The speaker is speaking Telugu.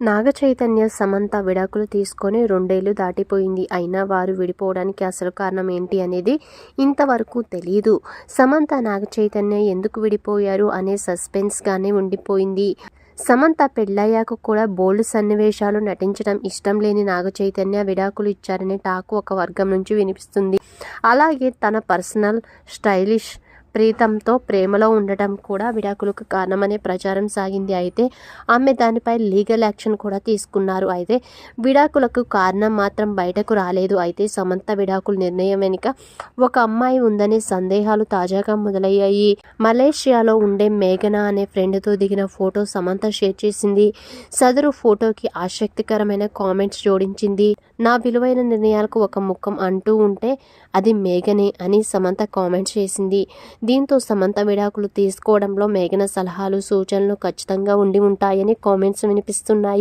నాగ చైతన్య సమంత విడాకులు తీసుకొని 2 ఏళ్లు దాటిపోయింది. అయినా వారు విడిపోవడానికి అసలు కారణం ఏంటి అనేది ఇంతవరకు తెలీదు. సమంత నాగ చైతన్య ఎందుకు విడిపోయారు అనే సస్పెన్స్గానే ఉండిపోయింది. సమంత పెళ్ళయ్యాక కూడా బోల్డ్ సన్నివేశాలు నటించడం ఇష్టం లేని నాగ చైతన్య విడాకులు ఇచ్చారనే టాక్ ఒక వర్గం నుంచి వినిపిస్తుంది. అలాగే తన పర్సనల్ స్టైలిష్ ప్రీతంతో ప్రేమలో ఉండటం కూడా విడాకులకు కారణమనే ప్రచారం సాగింది. అయితే ఆమె దానిపై లీగల్ యాక్షన్ కూడా తీసుకున్నారు. అయితే విడాకులకు కారణం మాత్రం బయటకు రాలేదు. అయితే సమంత విడాకుల నిర్ణయం వెనుక ఒక అమ్మాయి ఉందనే సందేహాలు తాజాగా మొదలయ్యాయి. మలేషియాలో ఉండే మేఘన అనే ఫ్రెండ్తో దిగిన ఫోటో సమంత షేర్ చేసింది. సదరు ఫోటోకి ఆసక్తికరమైన కామెంట్స్ జోడించింది. నా విలువైన నిర్ణయాలకు ఒక ముఖం అంటూ ఉంటే అది మేఘనే అని సమంత కామెంట్స్ చేసింది. దీంతో సమంత విడాకులు తీసుకోవడంలో మేఘన సలహాలు, సూచనలు ఖచ్చితంగా ఉండి ఉంటాయని కామెంట్స్ వినిపిస్తున్నాయి.